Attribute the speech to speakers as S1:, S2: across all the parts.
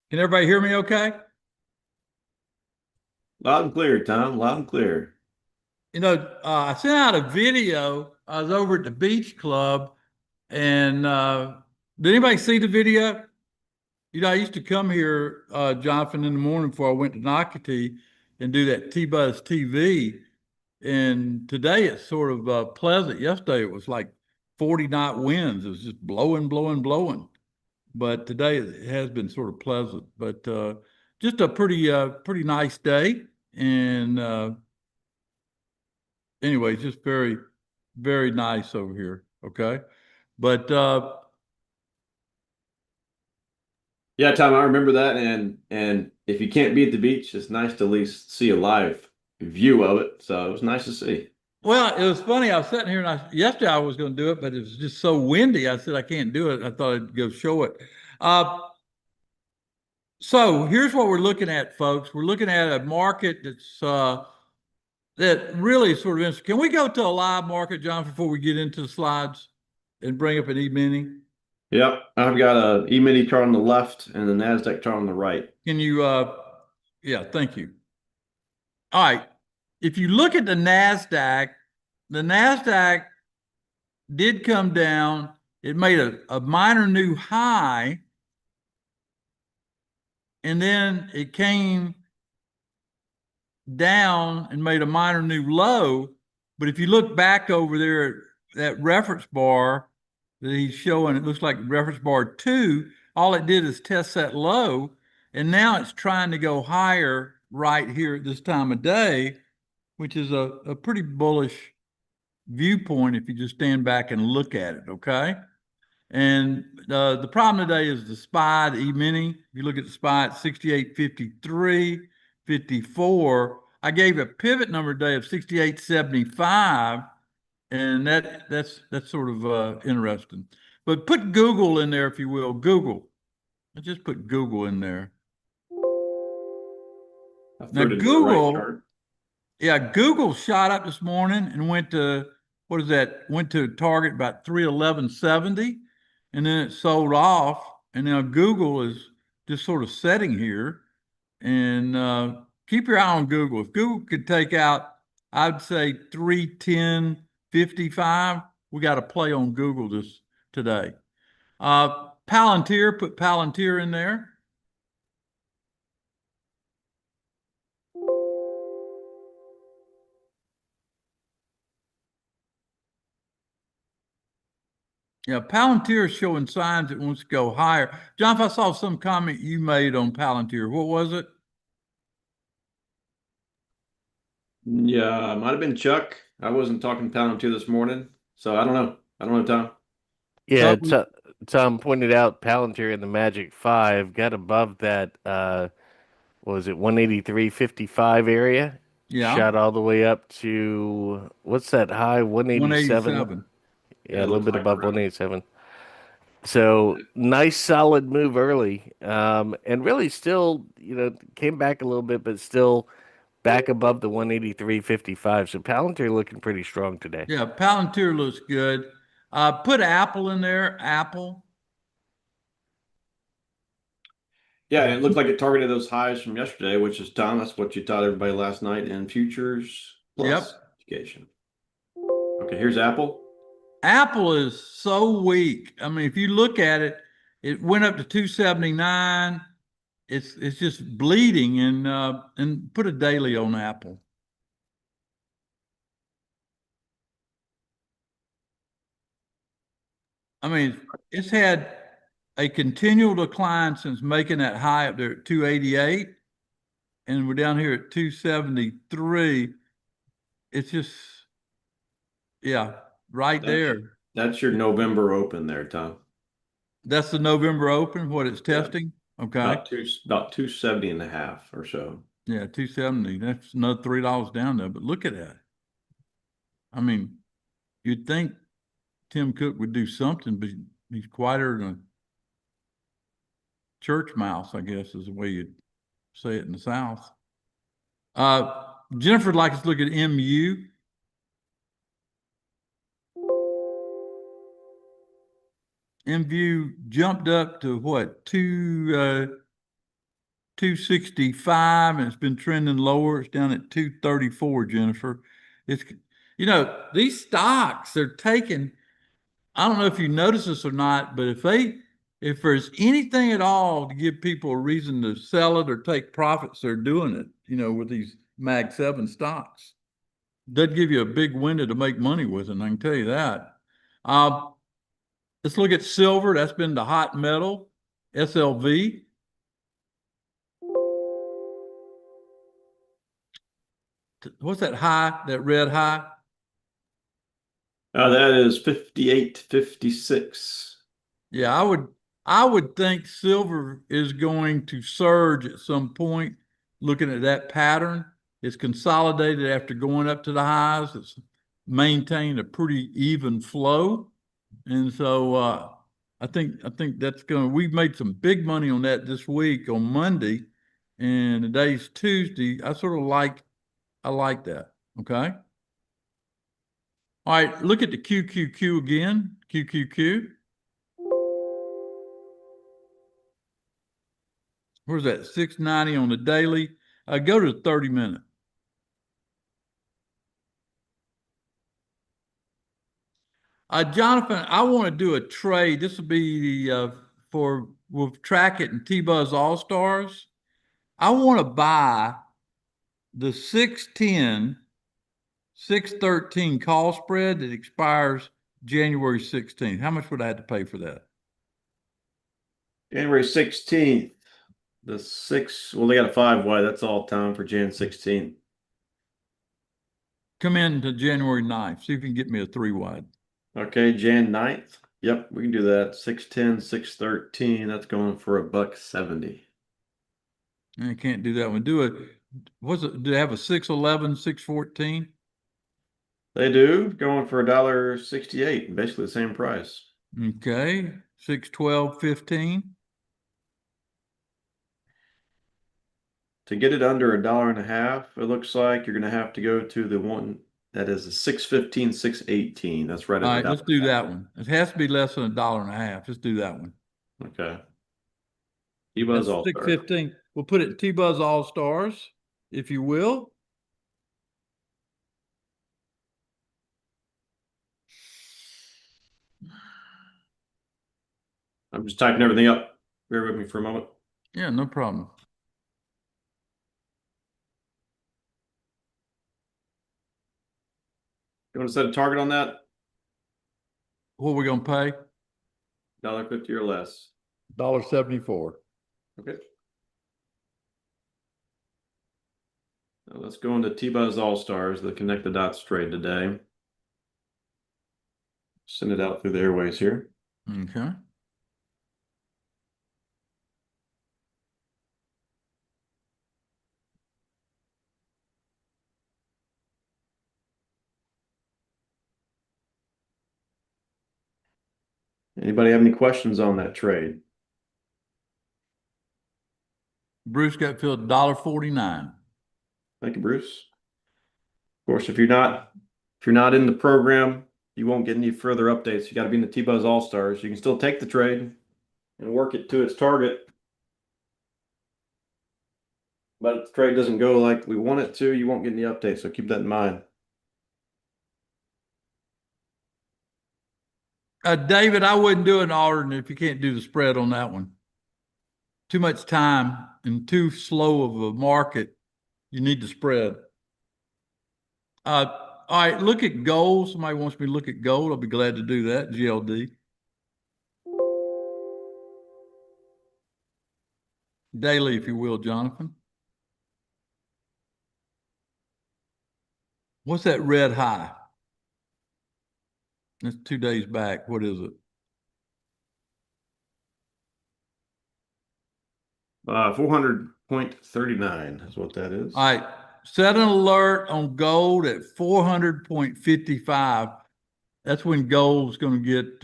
S1: Can everybody hear me okay?
S2: Loud and clear, Tom. Loud and clear.
S1: I sent out a video. I was over at the beach club and did anybody see the video? I used to come here, Jonathan, in the morning before I went to Nocatee and do that T-Buzz TV. And today it's sort of pleasant. Yesterday it was like 40 knot winds. It was just blowing, blowing, blowing. But today it has been sort of pleasant. But just a pretty nice day. And anyway, just very, very nice over here. Okay. But
S2: Yeah, Tom, I remember that. And if you can't be at the beach, it's nice to at least see a live view of it. So it was nice to see.
S1: well, it was funny. I was sitting here and yesterday I was going to do it, but it was just so windy. I said, I can't do it. I thought I'd go show it. Uh, so here's what we're looking at, folks. We're looking at a market that really is sort of interesting. Can we go to a live market, John, before we get into the slides and bring up an e-mini?
S2: Yep, I've got a E-mini chart on the left and the NASDAQ chart on the right.
S1: Can you, yeah, thank you. All right. If you look at the NASDAQ did come down. It made a minor new high, and then it came down and made a minor new low. But if you look back over there at that reference bar that he's showing, it looks like reference bar two. All it did is test that low, and now it's trying to go higher right here at this time of day, which is a pretty bullish viewpoint if you just stand back and look at it, okay? And the problem today is the SPY, the E-mini. If you look at the SPY at 68.53, 54. I gave a pivot number today of 68.75, and that's sort of interesting. But put Google in there if you will. Google. I just put Google in there.
S2: I
S1: Now
S2: threw it into the right
S1: Google,
S2: chart.
S1: yeah, Google shot up this morning and went to what is that? Went to target about 311.70, and then it sold off. And now Google is just sort of setting here. And keep your eye on Google. If Google could take out, I'd say 310.55, we got to play on Google this today. Palantir, put Palantir in there. Yeah, Palantir is showing signs it wants to go higher. John, if I saw some comment you made on Palantir, what was it?
S2: Yeah, might have been Chuck. I wasn't talking Palantir this morning, so I don't know. I don't know, Tom.
S1: Uh,
S3: Yeah, Tom pointed out Palantir in the Magic Five got above that what was it, 183.55 area,
S1: yeah,
S3: shot all the way up to what's that high, 187?
S1: 187.
S3: Yeah,
S2: Yeah,
S3: a
S2: it
S3: little
S2: looks
S3: bit
S2: like
S3: above
S2: around.
S3: 187. So nice solid move early. And really still, came back a little bit, but still back above the 183.55. So Palantir looking pretty strong today.
S1: Yeah, Palantir looks good. Put Apple in there. Apple.
S2: Yeah, and it looked like it targeted those highs from yesterday, which is, Tom, that's what you taught everybody last night in Futures Plus
S1: Yep.
S2: education. Okay, here's Apple.
S1: Apple is so weak. I mean, if you look at it, it went up to 279. It's just bleeding and put a daily on Apple. I mean, it's had a continual decline since making that high up there at 288, and we're down here at 273. It's just, yeah, right
S2: That's
S1: there.
S2: that's your November open there, Tom.
S1: That's the November open, what it's
S2: Yeah,
S1: testing. Okay.
S2: about 270 and a half or so.
S1: Yeah, 270. That's another $3 down there. But look at that. I mean, you'd think Tim Cook would do something, but he's quieter than a church mouse, I guess is the way you'd say it in the South. Jennifer would like us to look at MU. MU jumped up to what? 265 and it's been trending lower. It's down at 234, Jennifer. It's, these stocks, they're taking, I don't know if you notice this or not, but if there's anything at all to give people a reason to sell it or take profits, they're doing it, with these Mag 7 stocks. Doesn't give you a big window to make money with, and I can tell you that. Let's look at silver. That's been the hot metal, SLV. What's that high, that red high?
S2: That is 58.56.
S1: Yeah, I would think silver is going to surge at some point. Looking at that pattern, it's consolidated after going up to the highs. It's maintained a pretty even flow, and so I think that's going. We've made some big money on that this week on Monday, and today's Tuesday. I like that. Okay. All right, look at the QQQ again. QQQ. Where's that? 690 on the daily. Go to the 30-minute. Jonathan, I want to do a trade. This will be we'll track it in T-Buzz All-Stars. I want to buy the 610, 613 call spread that expires January 16th. How much would I have to pay for that?
S2: January 16th. The 6, well, they got a 5 wide. That's all time for Jan 16th.
S1: Come in to January 9th. See if you can get me a 3 wide.
S2: Okay, Jan 9th. Yep, we can do that. 610, 613. That's going for $1.70.
S1: I can't do that one. Do they have a 611, 614?
S2: They do, going for $1.68, basically the same price.
S1: Okay, 612, 15.
S2: To get it under $1.50, it looks like you're going to have to go to the one that is a 615, 618. That's right.
S1: All right, let's do that one. It has to be less than $1.50. Let's do that one.
S2: Okay. T-Buzz All-Stars.
S1: 615. We'll put it T-Buzz All-Stars, if you will.
S2: I'm just typing everything up. Bear with me for a moment.
S1: Yeah, no problem.
S2: You want to set a target on that?
S1: What are we going to pay?
S2: $1.50 or less.
S1: $1.74.
S2: Okay. Now let's go into T-Buzz All-Stars, the Connect the Dots trade today. Send it out through the airways here.
S1: Okay.
S2: Anybody have any questions on that trade?
S1: Bruce got filled $1.49.
S2: Thank you, Bruce. Of course, if you're not in the program, you won't get any further updates. You got to be in the T-Buzz All-Stars. You can still take the trade and work it to its target. But if the trade doesn't go like we want it to, you won't get any updates. So keep that in mind.
S1: David, I wouldn't do an alternate if you can't do the spread on that one. Too much time and too slow of a market. You need the spread. All right, look at gold. Somebody wants me to look at gold. I'll be glad to do that. GLD. Daily, if you will, Jonathan. What's that red high? That's 2 days back. What is it?
S2: 400.39 is what that is.
S1: All right. Set an alert on gold at 400.55. That's when gold's going to get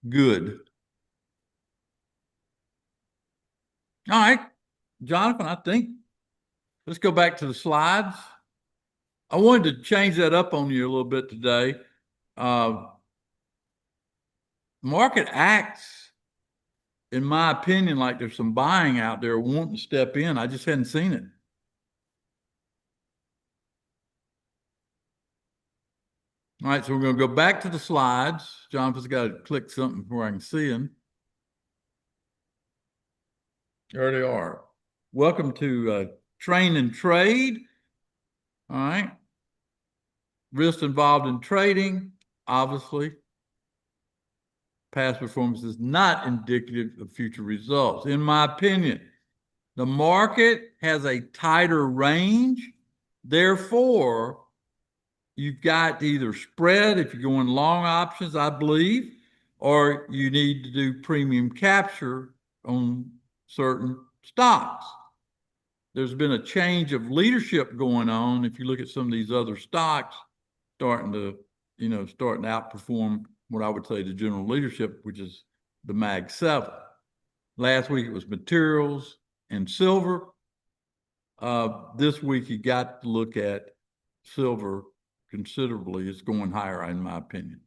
S1: good. All right, Jonathan, I think let's go back to the slides. I wanted to change that up on you a little bit today. Market acts in my opinion, like there's some buying out there wanting to step in. I just hadn't seen it. All right, so we're going to go back to the slides. Jonathan's got to click something before I can see them. There they are. Welcome to Train and Trade. All right. Risk involved in trading, obviously. Past performance is not indicative of future results. In my opinion, the market has a tighter range. Therefore, you've got to either spread if you're going long options, I believe, or you need to do premium capture on certain stocks. There's been a change of leadership going on. If you look at some of these other stocks, starting to outperform what I would say the general leadership, which is the Mag 7. Last week it was materials and silver. This week you got to look at silver considerably. It's going higher, in my opinion.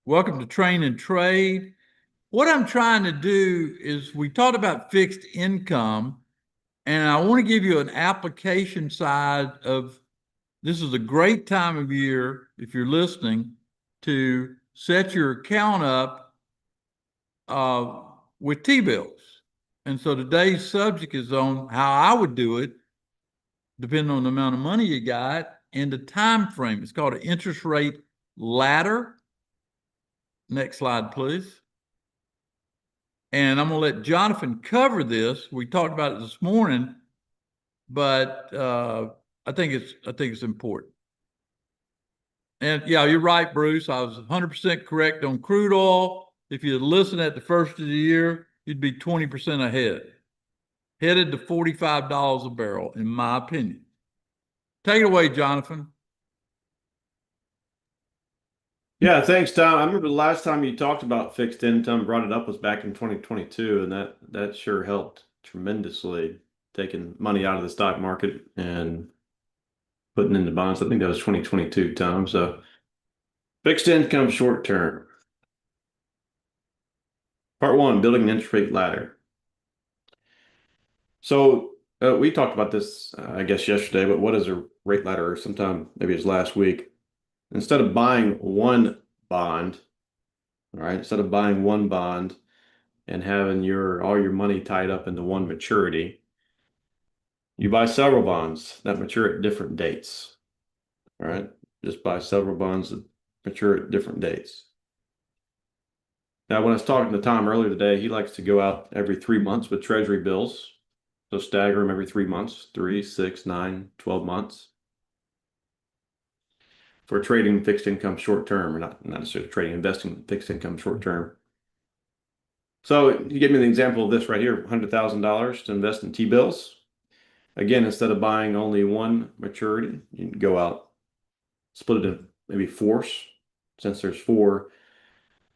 S1: Welcome to Train and Trade. What I'm trying to do is, we talked about fixed income, and I want to give you an application side of, this is a great time of year, if you're listening, to set your account up with T-bills. And so today's subject is on how I would do it, depending on the amount of money you got and the time frame. It's called an interest rate ladder. Next slide, please. And I'm going to let Jonathan cover this. We talked about it this morning, but I think it's important. And yeah, you're right, Bruce. I was 100% correct on crude oil. If you'd listened at the first of the year, you'd be 20% ahead. Headed to $45 a barrel, in my opinion. Take it away, Jonathan.
S2: Yeah, thanks, Tom. I remember the last time you talked about fixed income, brought it up, was back in 2022, and that sure helped tremendously, taking money out of the stock market and putting into bonds. I think that was 2022, Tom. So fixed income short term. Part one, building an interest rate ladder. So we talked about this, I guess, yesterday, but what is a rate ladder? Or sometime, maybe it's last week. Instead of buying one bond, all right, instead of buying one bond and having all your money tied up into one maturity, you buy several bonds that mature at different dates. All right, just buy several bonds that mature at different dates. Now, when I was talking to Tom earlier today, he likes to go out every 3 months with treasury bills. So stagger them every 3 months, 3, 6, 9, 12 months. For trading fixed income short term, or not necessarily trading, investing fixed income short term. So you give me an example of this right here, $100,000 to invest in T-bills. Again, instead of buying only one maturity, you can go out, split it in maybe 4, since there's 4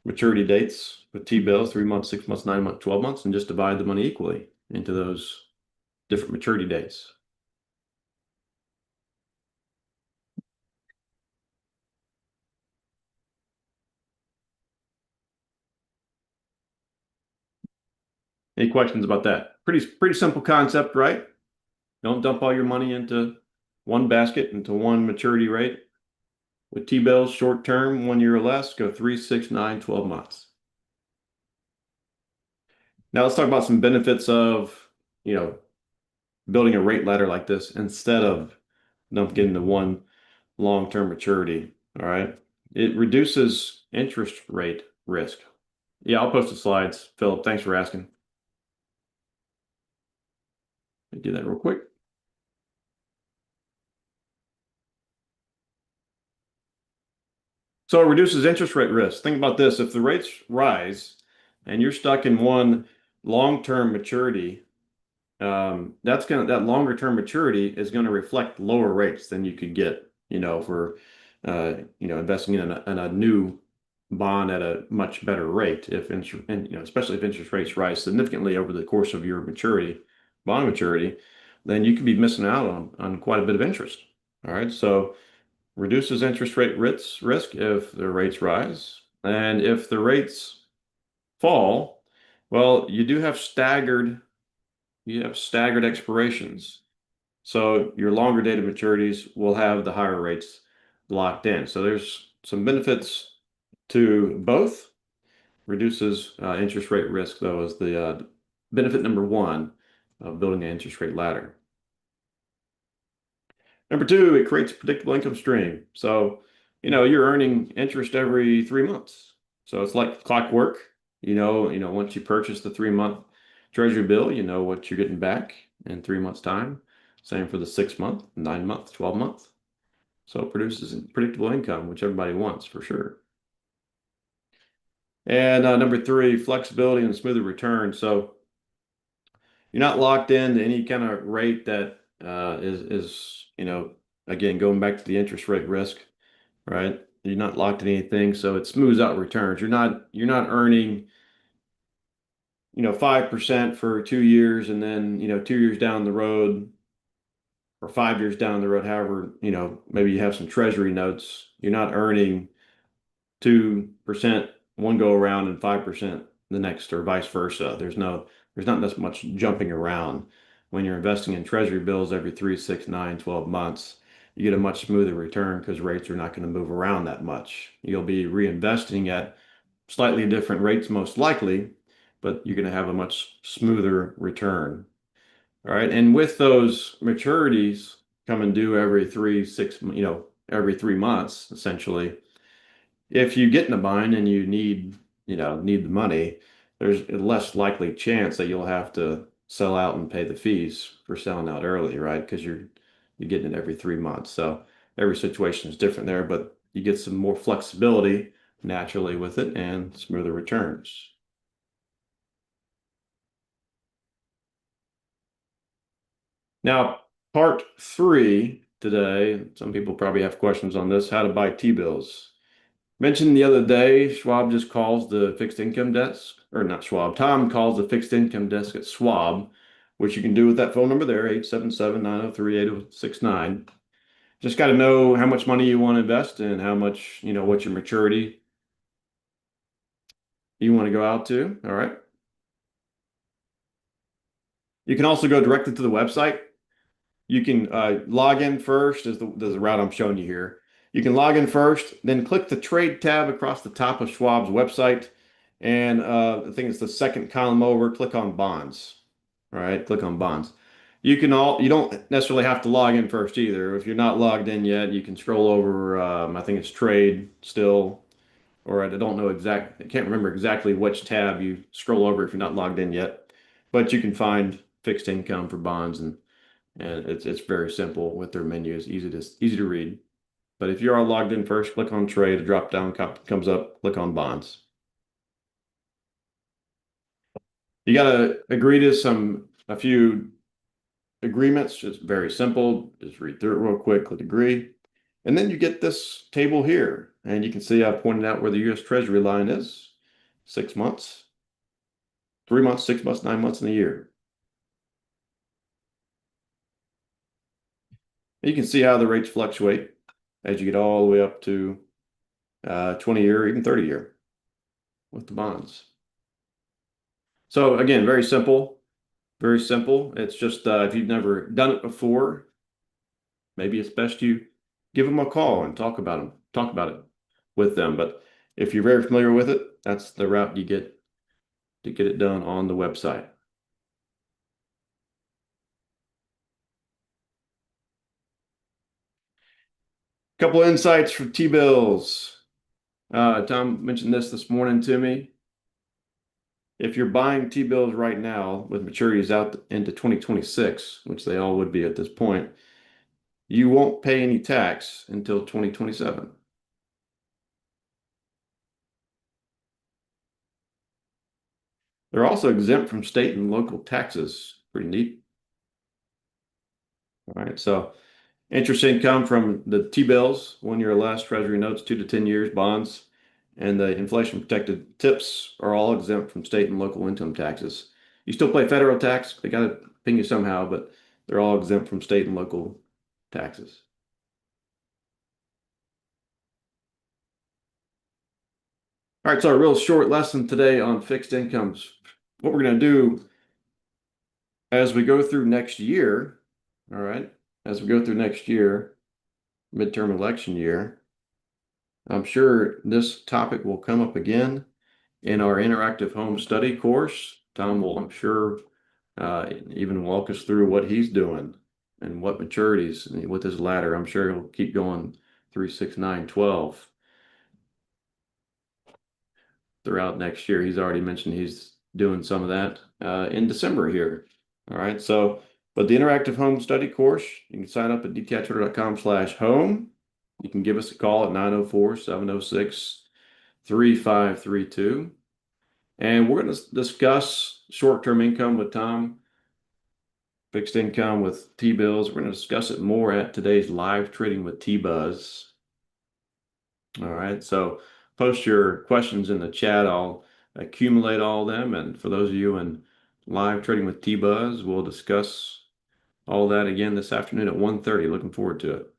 S2: maturity dates with T-bills, 3 months, 6 months, 9 months, 12 months, and just divide the money equally into those different maturity dates. Any questions about that? Pretty simple concept, right? Don't dump all your money into one basket, into one maturity rate. With T-bills, short term, 1 year or less, go 3, 6, 9, 12 months. Now let's talk about some benefits of, building a rate ladder like this instead of getting to one long-term maturity. All right. It reduces interest rate risk. Yeah, I'll post the slides. Philip, thanks for asking. Let me do that real quick. So it reduces interest rate risk. Think about this. If the rates rise and you're stuck in one long-term maturity, that longer term maturity is going to reflect lower rates than you could get, for investing in a new bond at a much better rate. Especially if interest rates rise significantly over the course of your bond maturity, then you could be missing out on quite a bit of interest. All right, so reduces interest rate risk if the rates rise. And if the rates fall, well, you have staggered expirations. So your longer dated maturities will have the higher rates locked in. So there's some benefits to both. Reduces interest rate risk, though, is the benefit number one of building an interest rate ladder. Number two, it creates a predictable income stream. So, you're earning interest every 3 months. So it's like clockwork. Once you purchase the 3-month treasury bill, you know what you're getting back in 3 months' time. Same for the 6-month, 9-month, 12-month. So it produces predictable income, which everybody wants for sure. And number three, flexibility and smoother return. So you're not locked into any kind of rate that is again, going back to the interest rate risk, right? You're not locked in anything, so it smooths out returns. You're not earning 5% for 2 years, and then 2 years down the road or 5 years down the road, however, maybe you have some treasury notes. You're not earning 2% one go around and 5% the next, or vice versa. There's not that much jumping around. When you're investing in treasury bills every 3, 6, 9, 12 months, you get a much smoother return because rates are not going to move around that much. You'll be reinvesting at slightly different rates, most likely, but you're going to have a much smoother return. All right. And with those maturities coming due every 3, 6, every 3 months, essentially, if you get in a bind and you need the money, there's a less likely chance that you'll have to sell out and pay the fees for selling out early, right? Because you're getting it every 3 months. So every situation is different there, but you get some more flexibility naturally with it and smoother returns. Now, part 3 today, some people probably have questions on this, how to buy T-bills. Mentioned the other day, Schwab just calls the fixed income desk, or not Schwab, Tom calls the fixed income desk at Schwab, which you can do with that phone number there, 877-903-8069. Just got to know how much money you want to invest and how much, what your maturity you want to go out to. All right. You can also go directly to the website. You can log in first, is the route I'm showing you here. You can log in first, then click the trade tab across the top of Schwab's website. And I think it's the second column over, click on bonds. All right, click on bonds. You don't necessarily have to log in first either. If you're not logged in yet, you can scroll over, I think it's trade still, or I can't remember exactly which tab you scroll over if you're not logged in yet. But you can find fixed income for bonds, and it's very simple with their menus, easy to read. But if you are logged in first, click on trade, a drop down comes up, click on bonds. You got to agree to a few agreements, just very simple. Just read through it real quick, click agree. And then you get this table here, and you can see I pointed out where the U.S. Treasury line is: 6 months, 3 months, 6 months, 9 months, and a year. You can see how the rates fluctuate as you get all the way up to 20-year, even 30-year with the bonds. So again, very simple, very simple. It's just if you've never done it before, maybe it's best you give them a call and talk about it with them. But if you're very familiar with it, that's the route you get to get it done on the website. Couple of insights for T-bills. Tom mentioned this morning to me. If you're buying T-bills right now with maturities out into 2026, which they all would be at this point, you won't pay any tax until 2027. They're also exempt from state and local taxes. Pretty neat. All right, so interest income from the T-bills, 1 year or less, Treasury notes, 2 to 10 years, bonds, and the inflation protected tips are all exempt from state and local income taxes. You still pay federal tax, they got to ping you somehow, but they're all exempt from state and local taxes. All right, so a real short lesson today on fixed incomes. What we're going to do as we go through next year, all right, as we go through next year, midterm election year, I'm sure this topic will come up again in our interactive home study course. Tom will, I'm sure, even walk us through what he's doing and what maturities with his ladder. I'm sure he'll keep going 3, 6, 9, 12 throughout next year. He's already mentioned he's doing some of that in December here. All right. So, but the interactive home study course, you can sign up at dtitouter.com/home. You can give us a call at 904-706-3532. And we're going to discuss short-term income with Tom, fixed income with T-bills. We're going to discuss it more at today's live trading with T-Buzz. All right, so post your questions in the chat. I'll accumulate all of them. And for those of you in live trading with T-Buzz, we'll discuss all that again this afternoon at 1:30. Looking forward to it.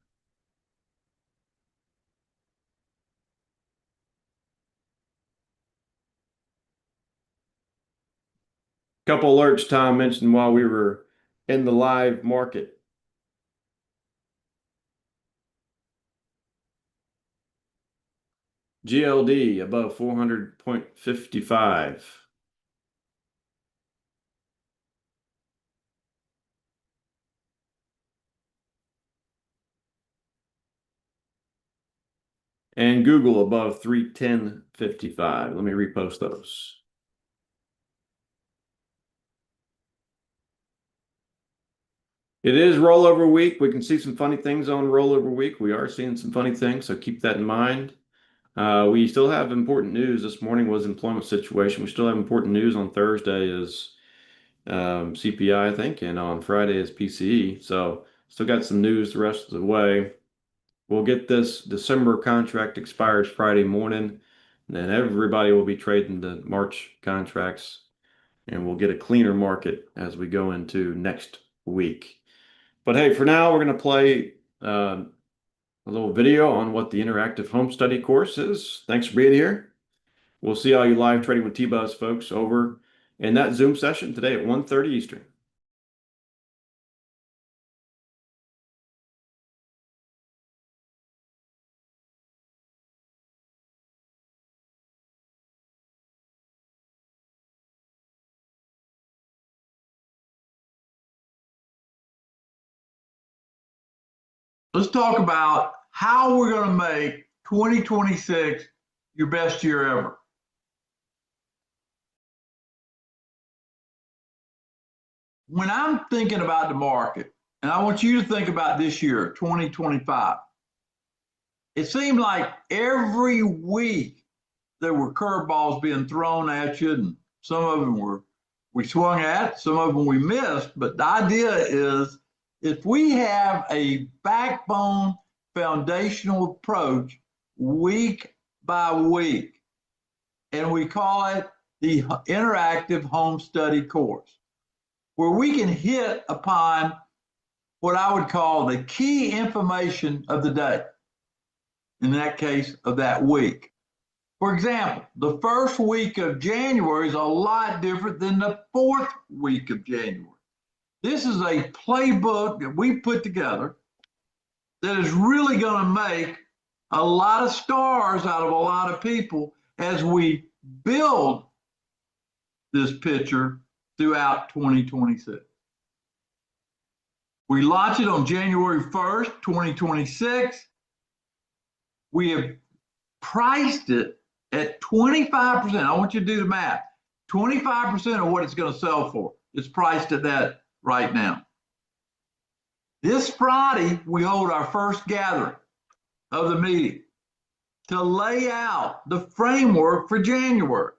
S2: Couple alerts Tom mentioned while we were in the live market. GLD above 400.55. And Google above 310.55. Let me repost those. It is rollover week. We can see some funny things on rollover week. We are seeing some funny things, so keep that in mind. We still have important news. This morning was employment situation. We still have important news on Thursday is CPI, I think, and on Friday is PCE. So still got some news the rest of the way. We'll get this December contract expires Friday morning. And then everybody will be trading the March contracts, and we'll get a cleaner market as we go into next week. But hey, for now, we're going to play a little video on what the interactive home study course is. Thanks for being here. We'll see all you live trading with T-Buzz folks over in that Zoom session today at 1:30 Eastern.
S1: Let's talk about how we're going to make 2026 your best year ever. When I'm thinking about the market, and I want you to think about this year, 2025, it seemed like every week there were curveballs being thrown at you, and some of them we swung at, some of them we missed. But the idea is, if we have a backbone foundational approach week by week, and we call it the interactive home study course, where we can hit upon what I would call the key information of the day, in that case of that week. For example, the first week of January is a lot different than the fourth week of January. This is a playbook that we put together that is really going to make a lot of stars out of a lot of people as we build this picture throughout 2026. We launch it on January 1st, 2026. We have priced it at 25%. I want you to do the math. 25% of what it's going to sell for. It's priced at that right now. This Friday, we hold our first gathering of the meeting to lay out the framework for January.